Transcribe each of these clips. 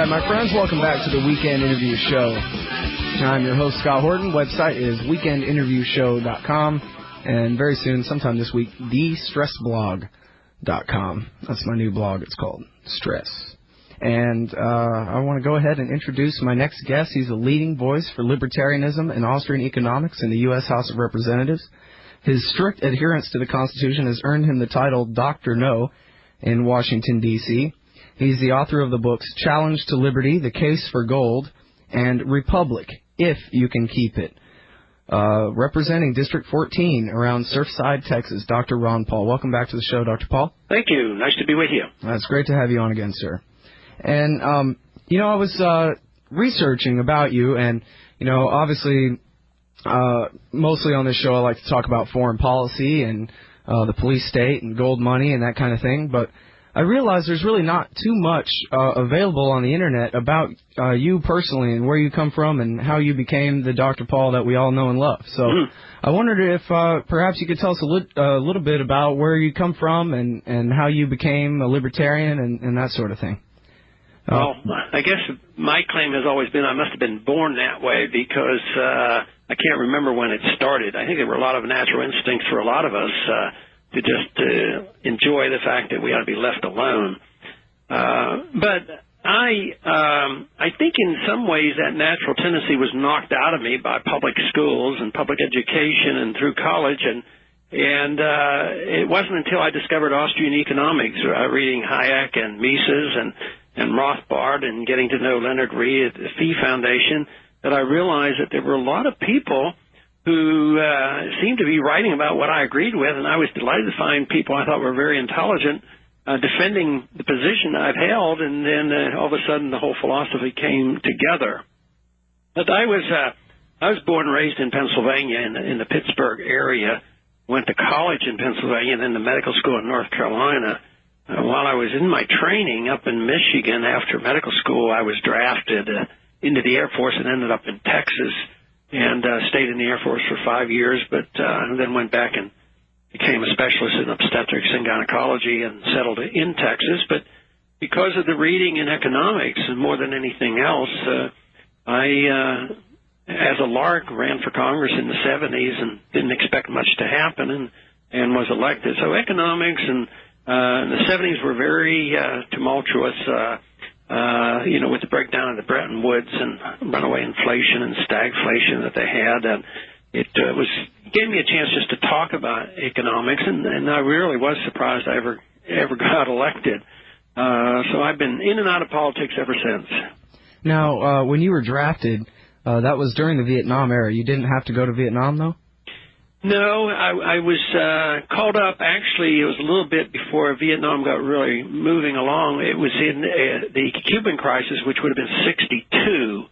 right, my friends, welcome back to the Weekend Interview Show. I'm your host, Scott Horton. Website is weekendinterviewshow.com. And very soon, sometime this week, thestressblog.com. That's my new blog. It's called Stress. And I want to go ahead and introduce my next guest. He's a leading voice for libertarianism and Austrian economics in the U.S. House of Representatives. His strict adherence to the Constitution has earned him the title Dr. No in Washington, D.C. He's the author of the books Challenge to Liberty, The Case for Gold, and Republic, If You Can Keep It. Representing District 14 around Surfside, Texas, Dr. Ron Paul. Welcome back to the show, Dr. Paul. Thank you. Nice to be with you. It's great to have you on again, sir. And, I was researching about you, and, obviously, mostly on this show I like to talk about foreign policy and the police state and gold money and that kind of thing, but I realize there's really not too much available on the Internet about you personally and where you come from and how you became the Dr. Paul that we all know and love. So I wondered if perhaps you could tell us a little bit about where you come from and how you became a libertarian and that sort of thing. Well, I guess my claim has always been I must have been born that way because I can't remember when it started. I think there were a lot of natural instincts for a lot of us to just enjoy the fact that we ought to be left alone. But I think in some ways that natural tendency was knocked out of me by public schools and public education and through college, and it wasn't until I discovered Austrian economics, reading Hayek and Mises and Rothbard and getting to know Leonard Reed at the Fee Foundation, that I realized that there were a lot of people who seemed to be writing about what I agreed with, and I was delighted to find people I thought were very intelligent defending the position I've held, and then all of a sudden the whole philosophy came together. But I was born and raised in Pennsylvania in the Pittsburgh area, went to college in Pennsylvania, and then to medical school in North Carolina. While I was in my training up in Michigan after medical school, I was drafted into the Air Force and ended up in Texas. And stayed in the Air Force for 5 years, but then went back and became a specialist in obstetrics and gynecology and settled in Texas. But because of the reading in economics and more than anything else, I, as a lark, ran for Congress in the 70s and didn't expect much to happen and was elected. So economics and the 70s were very tumultuous, with the breakdown of the Bretton Woods and runaway inflation and stagflation that they had. And it gave me a chance just to talk about economics, and I really was surprised I ever got elected. So I've been in and out of politics ever since. Now, when you were drafted, that was during the Vietnam era. You didn't have to go to Vietnam, though? No, I was called up. Actually, it was a little bit before Vietnam got really moving along. It was in the Cuban crisis, which would have been 1962.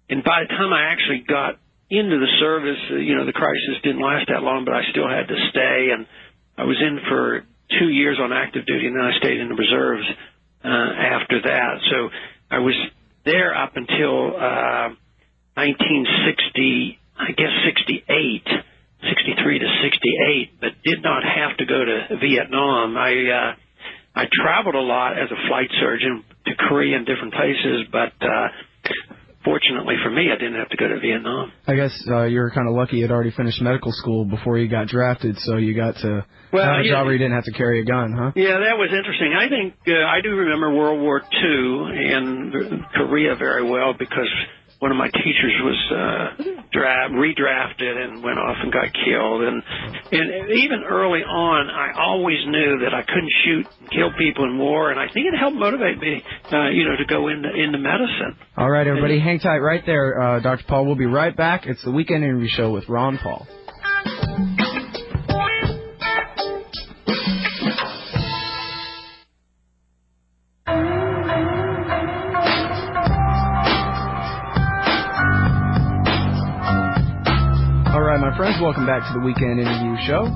And by the time I actually got into the service, the crisis didn't last that long, but I still had to stay. And I was in for 2 years on active duty, and then I stayed in the reserves after that. So I was there up until 1960, I guess 68. 63 to 68, but did not have to go to Vietnam. I traveled a lot as a flight surgeon to Korea and different places, but fortunately for me, I didn't have to go to Vietnam. I guess you were kind of lucky you'd already finished medical school before you got drafted, so you got to have a job where you didn't have to carry a gun, huh? Yeah, that was interesting. I think I do remember World War II and Korea very well because one of my teachers was redrafted and went off and got killed. And even early on, I always knew that I couldn't shoot and kill people in war, and I think it helped motivate me, to go into medicine. All right, everybody, hang tight right there, Dr. Paul. We'll be right back. It's the Weekend Interview Show with Ron Paul. My friends, welcome back to the Weekend Interview Show.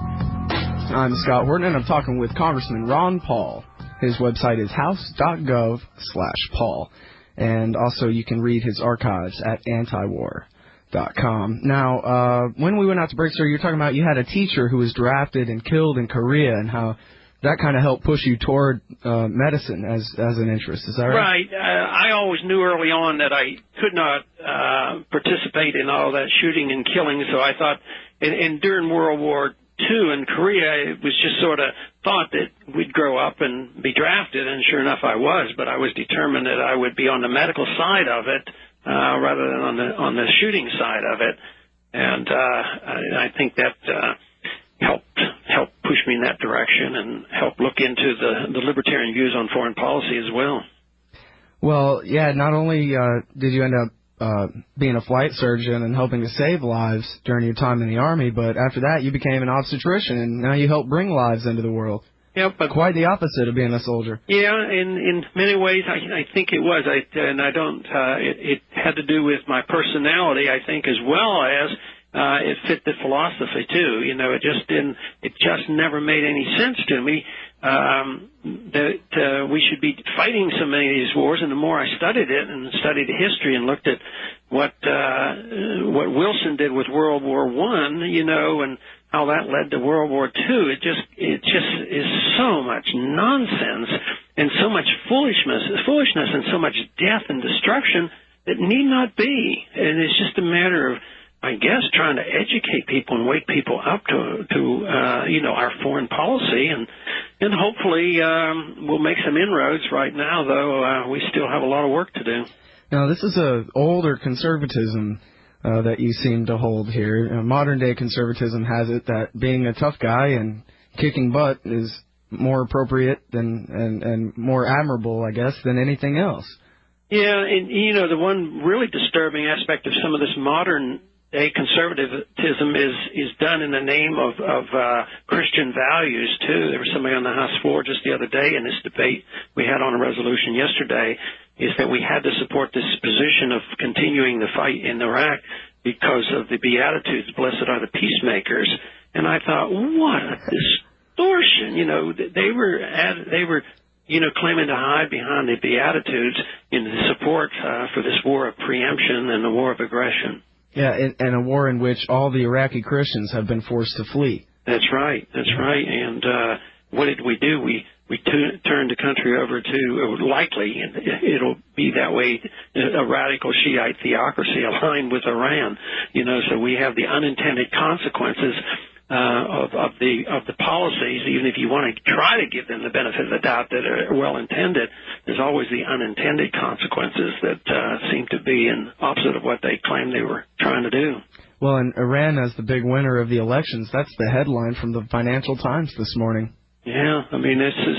I'm Scott Horton, and I'm talking with Congressman Ron Paul. His website is house.gov/Paul. And also you can read his archives at antiwar.com. Now, when we went out to break, sir, you're talking about you had a teacher who was drafted and killed in Korea and how that kind of helped push you toward medicine as an interest. Is that right? Right. I always knew early on that I could not participate in all that shooting and killing, so I thought, and during World War II in Korea, it was just sort of thought that we'd grow up and be drafted, and sure enough I was, but I was determined that I would be on the medical side of it rather than on the shooting side of it, and I think that helped push me in that direction and helped look into the libertarian views on foreign policy as well. Well, yeah, not only did you end up being a flight surgeon and helping to save lives during your time in the Army, but after that you became an obstetrician, and now you help bring lives into the world. Yeah, but quite the opposite of being a soldier. Yeah, in many ways, I think it was. It had to do with my personality, I think, as well as it fit the philosophy too. You know, it just never made any sense to me that we should be fighting so many of these wars. And the more I studied it and studied the history and looked at what Wilson did with World War I, you know, and how that led to World War II, it just is so much nonsense and so much foolishness and so much death and destruction that need not be. And it's just a matter of, I guess, trying to educate people and wake people up to you know, our foreign policy, and hopefully we'll make some inroads. Right now, though, we still have a lot of work to do. Now, this is a older conservatism that you seem to hold here. Modern day conservatism has it that being a tough guy and kicking butt is more appropriate and more admirable, I guess, than anything else. Yeah, and you know, the one really disturbing aspect of some of this modern day conservatism is done in the name of Christian values too. There was somebody on the House floor just the other day in this debate we had on a resolution yesterday, is that we had to support this position of continuing the fight in Iraq because of the Beatitudes, blessed are the peacemakers. And I thought, what a distortion! You know, they were you know, claiming to hide behind the Beatitudes in the support for this war of preemption and the war of aggression. Yeah, and a war in which all the Iraqi Christians have been forced to flee. That's right. That's right. And what did we do? We turned the country over to, likely, it'll be that way, a radical Shiite theocracy aligned with Iran. You know, so we have the unintended consequences of the policies. Even if you want to try to give them the benefit of the doubt that are well intended, there's always the unintended consequences that seem to be in opposite of what they claim they were trying to do. Well, and Iran as the big winner of the elections, that's the headline from the Financial Times this morning. Yeah, I mean, this is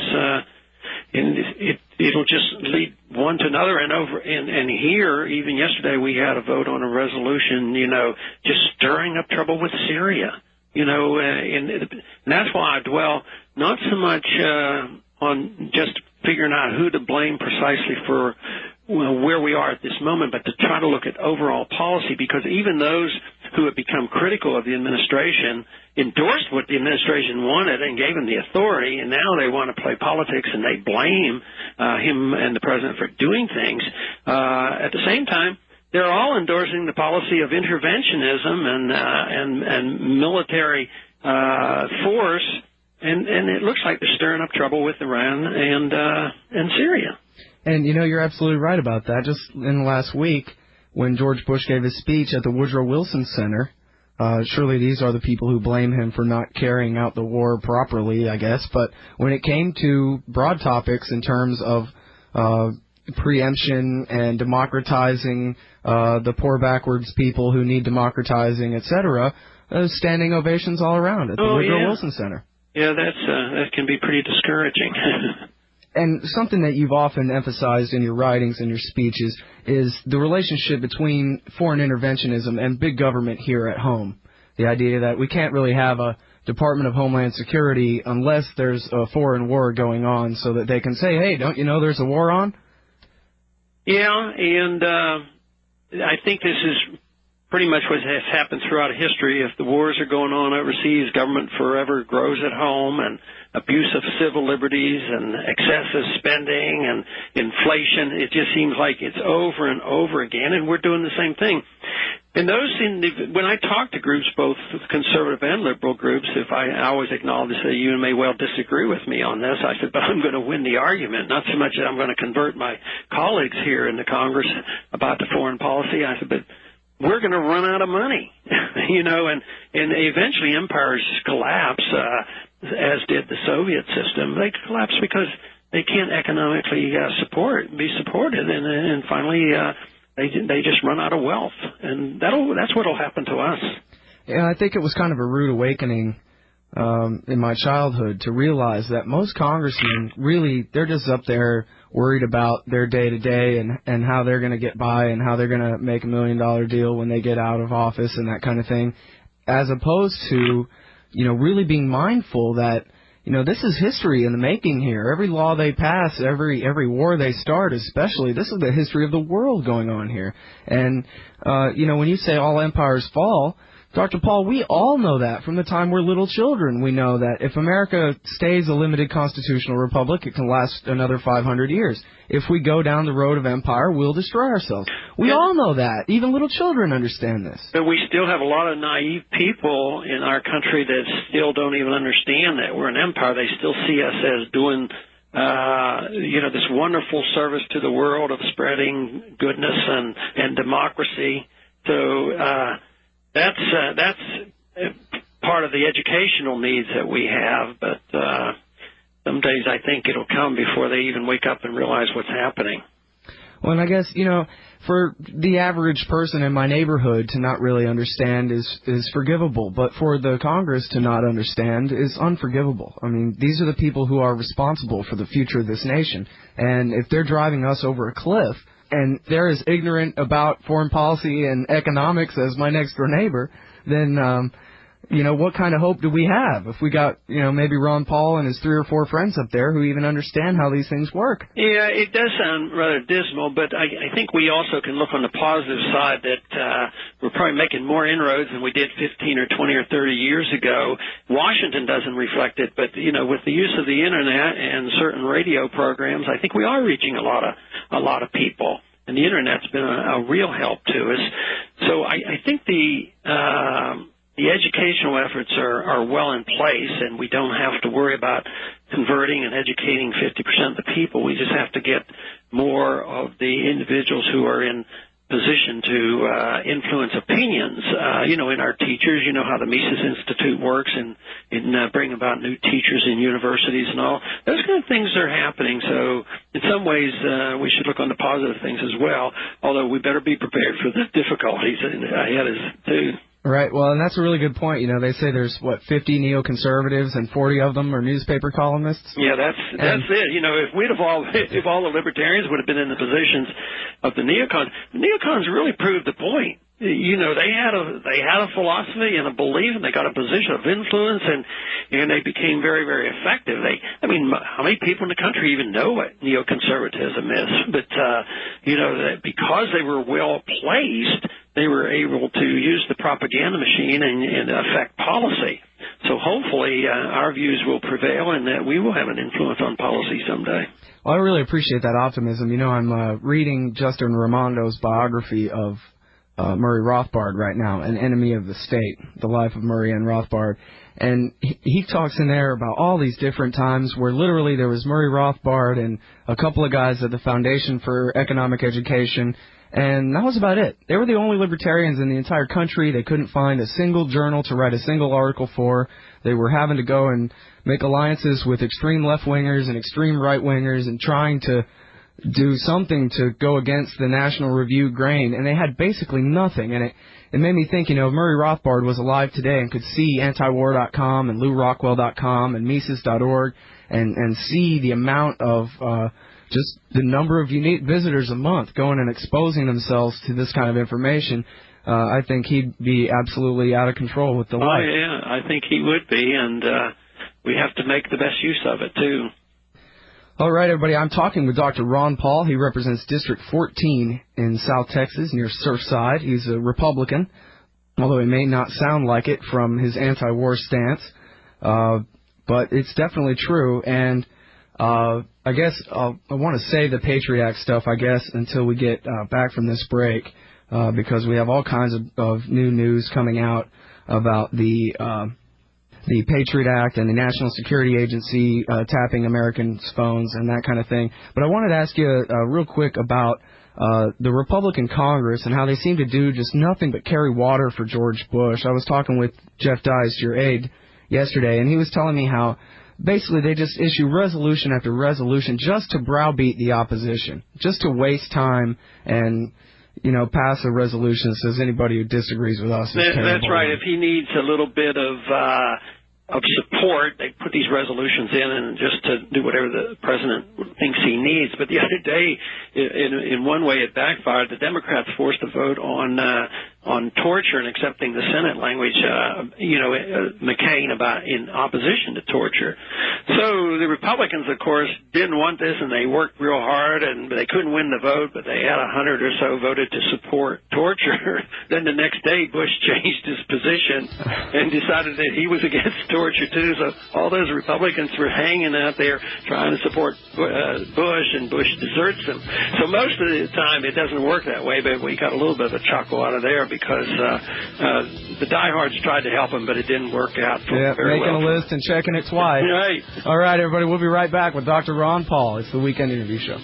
it'll just lead one to another, and here, even yesterday, we had a vote on a resolution, you know, just stirring up trouble with Syria. You know, and that's why I dwell not so much on just figuring out who to blame precisely for where we are at this moment, but to try to look at overall policy, because even those who have become critical of the administration endorsed what the administration wanted and gave them the authority, and now they want to play politics and they blame him and the president for doing things. At the same time, they're all endorsing the policy of interventionism and military force, and it looks like they're stirring up trouble with Iran and Syria. And, you know, you're absolutely right about that. Just in the last week, when George Bush gave his speech at the Woodrow Wilson Center, surely these are the people who blame him for not carrying out the war properly, I guess. But when it came to broad topics in terms of preemption and democratizing the poor backwards people who need democratizing, etc., standing ovations all around at the Woodrow Wilson Center. Yeah, that can be pretty discouraging. And something that you've often emphasized in your writings and your speeches is the relationship between foreign interventionism and big government here at home. The idea that we can't really have a Department of Homeland Security unless there's a foreign war going on, so that they can say, hey, don't you know there's a war on? Yeah, and I think this is pretty much what has happened throughout history. If the wars are going on overseas, government forever grows at home, and abuse of civil liberties and excessive spending and inflation. It just seems like it's over and over again, and we're doing the same thing. And those when I talk to groups, both conservative and liberal groups, if I always acknowledge that you may well disagree with me on this, I said, but I'm going to win the argument. Not so much that I'm going to convert my colleagues here in the Congress about the foreign policy. I said, but we're going to run out of money, and eventually empires collapse, as did the Soviet system. They collapse because they can't economically be supported, and finally they just run out of wealth, and that's what'll happen to us. Yeah, I think it was kind of a rude awakening in my childhood to realize that most congressmen really, they're just up there worried about their day-to-day and how they're going to get by and how they're going to make $1 million deal when they get out of office and that kind of thing, as opposed to, really being mindful that, this is history in the making here. Every law they pass, every war they start, especially, this is the history of the world going on here. And, when you say all empires fall, Dr. Paul, we all know that from the time we're little children. We know that if America stays a limited constitutional republic, it can last another 500 years. If we go down the road of empire, we'll destroy ourselves. We all know that. Even little children understand this. But we still have a lot of naive people in our country that still don't even understand that we're an empire. They still see us as doing this wonderful service to the world of spreading goodness and democracy. So that's part of the educational needs that we have, but some days I think it'll come before they even wake up and realize what's happening. Well, and I guess, for the average person in my neighborhood to not really understand is forgivable, but for the Congress to not understand is unforgivable. I mean, these are the people who are responsible for the future of this nation, and if they're driving us over a cliff, and they're as ignorant about foreign policy and economics as my next door neighbor, then, what kind of hope do we have if we got, maybe Ron Paul and his 3 or 4 friends up there who even understand how these things work? Yeah, it does sound rather dismal, but I think we also can look on the positive side that we're probably making more inroads than we did 15 or 20 or 30 years ago. Washington doesn't reflect it, but, with the use of the Internet and certain radio programs, I think we are reaching a lot of people. And the Internet's been a real help to us. So I think the educational efforts are well in place, and we don't have to worry about converting and educating 50% of the people. We just have to get more of the individuals who are in position to influence opinions, in our teachers. You know how the Mises Institute works and bring about new teachers in universities and all. Those kind of things are happening. So in some ways, we should look on the positive things as well, although we better be prepared for the difficulties ahead too. Right. Well, and that's a really good point. They say there's, 50 neoconservatives and 40 of them are newspaper columnists? Yeah, that's it. If all the libertarians would have been in the positions of the neocons really proved the point. They had a philosophy and a belief, and they got a position of influence, and they became very, very effective. How many people in the country even know what neoconservatism is? But that because they were well placed, they were able to use the propaganda machine and affect policy. So hopefully our views will prevail, and that we will have an influence on policy someday. Well, I really appreciate that optimism. I'm reading Justin Raimondo's biography of Murray Rothbard right now, An Enemy of the State, The Life of Murray N. Rothbard. And he talks in there about all these different times where literally there was Murray Rothbard and a couple of guys at the Foundation for Economic Education, and that was about it. They were the only libertarians in the entire country. They couldn't find a single journal to write a single article for. They were having to go and make alliances with extreme left-wingers and extreme right-wingers and trying to do something to go against the National Review grain, and they had basically nothing. And it made me think, if Murray Rothbard was alive today and could see antiwar.com and LouRockwell.com and Mises.org and see the amount of just the number of unique visitors a month going and exposing themselves to this kind of information, I think he'd be absolutely out of control with the life. Oh, yeah, I think he would be, and we have to make the best use of it, too. All right, everybody, I'm talking with Dr. Ron Paul. He represents District 14 in South Texas near Surfside. He's a Republican, although it may not sound like it from his anti-war stance, but it's definitely true. And I guess I want to say the Patriot Act stuff, until we get back from this break. because we have all kinds of new news coming out about the Patriot Act and the National Security Agency tapping Americans' phones and that kind of thing. But I wanted to ask you real quick about the Republican Congress and how they seem to do just nothing but carry water for George Bush. I was talking with Jeff Dice, your aide, yesterday, and he was telling me how basically they just issue resolution after resolution just to browbeat the opposition, just to waste time and pass a resolution that says anybody who disagrees with us is terrible. That's right. If he needs a little bit of support, they put these resolutions in and just to do whatever the president thinks he needs. But the other day, in one way, it backfired. The Democrats forced a vote on torture and accepting the Senate language, McCain about in opposition to torture. So the Republicans, of course, didn't want this, and they worked real hard, and they couldn't win the vote, but they had 100 or so voted to support torture. Then the next day, Bush changed his position and decided that he was against torture, too. So all those Republicans were hanging out there trying to support Bush, and Bush deserts them. So most of the time, it doesn't work that way, but we got a little bit of a chuckle out of there because the diehards tried to help him, but it didn't work out very well. Making a list and checking it twice. Right. All right, everybody, we'll be right back with Dr. Ron Paul. It's the Weekend Interview Show.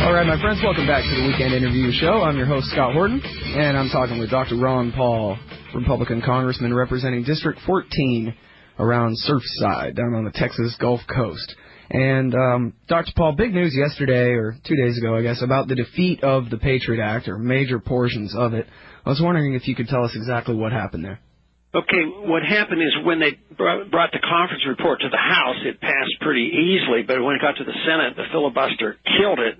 All right, my friends, welcome back to the Weekend Interview Show. I'm your host, Scott Horton, and I'm talking with Dr. Ron Paul, Republican Congressman representing District 14 around Surfside, down on the Texas Gulf Coast. And, Dr. Paul, big news yesterday, or 2 days ago, I guess, about the defeat of the Patriot Act, or major portions of it. I was wondering if you could tell us exactly what happened there. Okay, what happened is when they brought the conference report to the House, it passed pretty easily, but when it got to the Senate, the filibuster killed it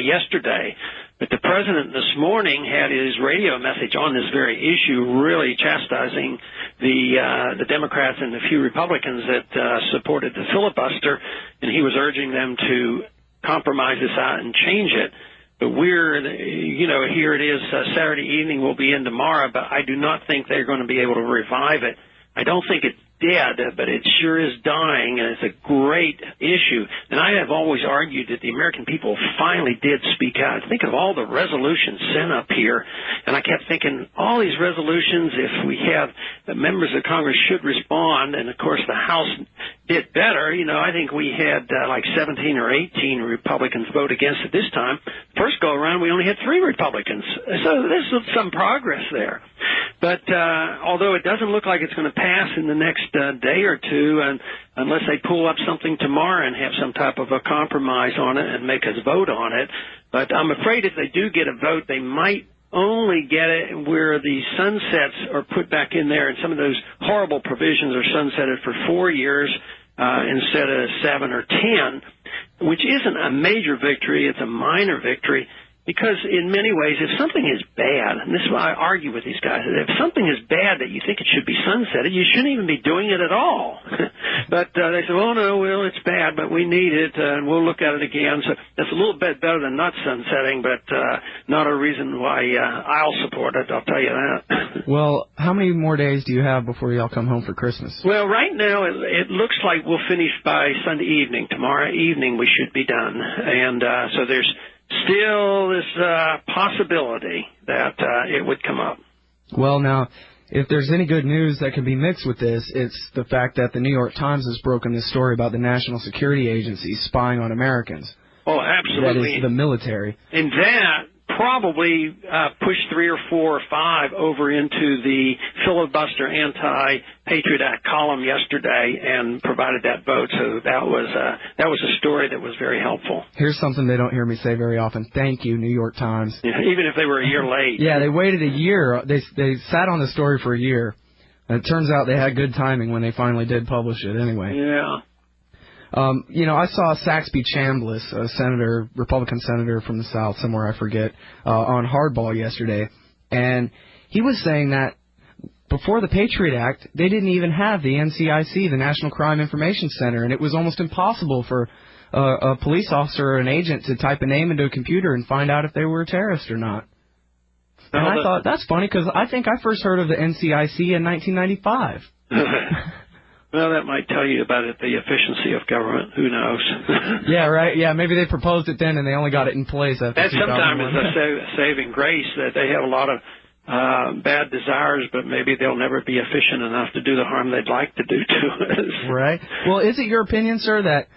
yesterday. But the president this morning had his radio message on this very issue, really chastising the Democrats and the few Republicans that supported the filibuster, and he was urging them to compromise this out and change it. But here it is, Saturday evening, we'll be in tomorrow, but I do not think they're going to be able to revive it. I don't think it's dead, but it sure is dying, and it's a great issue. And I have always argued that the American people finally did speak out. Think of all the resolutions sent up here, and I kept thinking, all these resolutions, if we have the members of Congress should respond, and of course the House did better. I think we had like 17 or 18 Republicans vote against it this time. First go around, we only had 3 Republicans. So there's some progress there. But although it doesn't look like it's going to pass in the next day or two, and unless they pull up something tomorrow and have some type of a compromise on it and make us vote on it. But I'm afraid if they do get a vote, they might only get it where the sunsets are put back in there, and some of those horrible provisions are sunsetted for 4 years instead of 7 or 10, which isn't a major victory. It's a minor victory. Because in many ways, if something is bad, and this is why I argue with these guys, if something is bad that you think it should be sunsetted, you shouldn't even be doing it at all. But they say, oh, no, well, it's bad, but we need it, and we'll look at it again. So that's a little bit better than not sunsetting, but not a reason why I'll support it, I'll tell you that. Well, how many more days do you have before y'all come home for Christmas? Well, right now, it looks like we'll finish by Sunday evening. Tomorrow evening, we should be done. And so there's still this possibility that it would come up. Well, now, if there's any good news that can be mixed with this, it's the fact that the New York Times has broken this story about the National Security Agency spying on Americans. Oh, absolutely. That is the military. And that probably pushed 3 or 4 or 5 over into the filibuster anti-Patriot Act column yesterday and provided that vote. So that was a story that was very helpful. Here's something they don't hear me say very often. Thank you, New York Times. Yeah, even if they were a year late. Yeah, they waited a year. They sat on the story for a year. And it turns out they had good timing when they finally did publish it anyway. Yeah. I saw Saxby Chambliss, a senator, Republican senator from the South, somewhere I forget, on Hardball yesterday, and he was saying that before the Patriot Act, they didn't even have the NCIC, the National Crime Information Center, and it was almost impossible for a police officer or an agent to type a name into a computer and find out if they were a terrorist or not. And I thought, that's funny, because I think I first heard of the NCIC in 1995. Well, that might tell you about the efficiency of government. Who knows? Yeah, right. Yeah, maybe they proposed it then and they only got it in place after 2001. That sometimes is a saving grace, that they have a lot of bad desires, but maybe they'll never be efficient enough to do the harm they'd like to do to us. Right. Well, is it your opinion, sir, that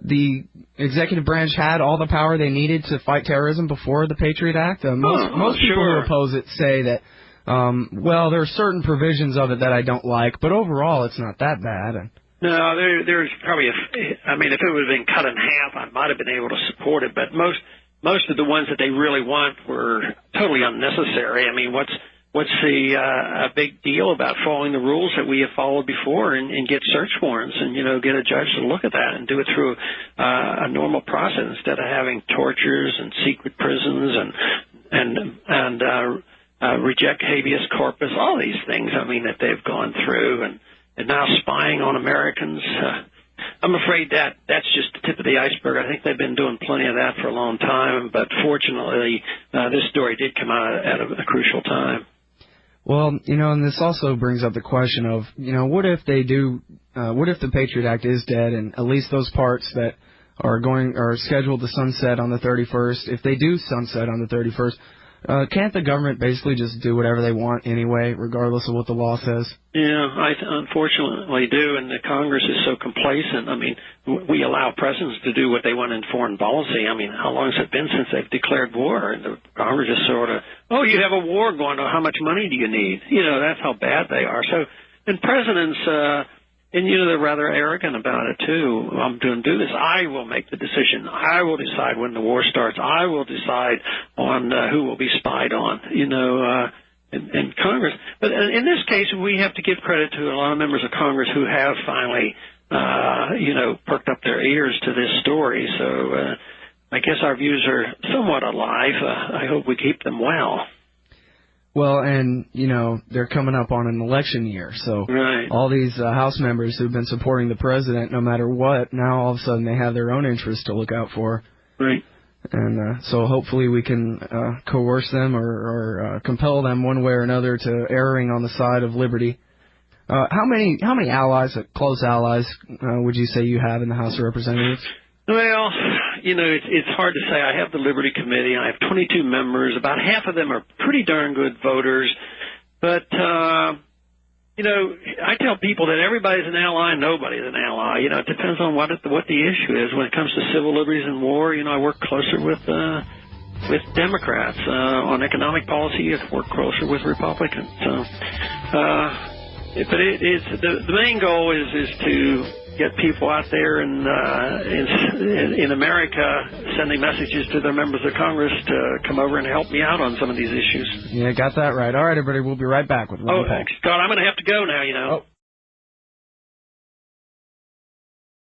the executive branch had all the power they needed to fight terrorism before the Patriot Act? Most people who oppose it say that, well, there are certain provisions of it that I don't like, but overall it's not that bad. No, there's probably I mean, if it would have been cut in half, I might have been able to support it, but most of the ones that they really want were totally unnecessary. I mean, what's the a big deal about following the rules that we have followed before and get search warrants and, get a judge to look at that and do it through a normal process instead of having tortures and secret prisons and reject habeas corpus, all these things, I mean, that they've gone through and now spying on Americans. I'm afraid that's just the tip of the iceberg. I think they've been doing plenty of that for a long time, but fortunately, this story did come out at a crucial time. Well, and this also brings up the question of, what if the Patriot Act is dead and at least those parts that are scheduled to sunset on the 31st, if they do sunset on the 31st, can't the government basically just do whatever they want anyway, regardless of what the law says? Yeah, I unfortunately do, and the Congress is so complacent. I mean, we allow presidents to do what they want in foreign policy. I mean, how long has it been since they've declared war? And the Congress is sort of, you have a war going on, how much money do you need? That's how bad they are. So, and presidents, and they're rather arrogant about it too. I'm going to do this. I will make the decision. I will decide when the war starts. I will decide on who will be spied on. In Congress. But in this case, we have to give credit to a lot of members of Congress who have finally, perked up their ears to this story. So I guess our views are somewhat alive. I hope we keep them well. Well, and, they're coming up on an election year, so right. All these House members who've been supporting the president no matter what, now all of a sudden they have their own interests to look out for. Right. And so hopefully we can coerce them or compel them one way or another to erring on the side of liberty. How many allies, close allies, would you say you have in the House of Representatives? Well, it's hard to say. I have the Liberty Committee. I have 22 members. About half of them are pretty darn good voters. But, I tell people that everybody's an ally, nobody's an ally. It depends on what the issue is. When it comes to civil liberties and war, I work closer with Democrats. On economic policy, I work closer with Republicans. So, but the main goal is to get people out there in America sending messages to their members of Congress to come over and help me out on some of these issues. Yeah, got that right. All right, everybody, we'll be right back with Ron Paul. Scott, I'm going to have to go now, Oh.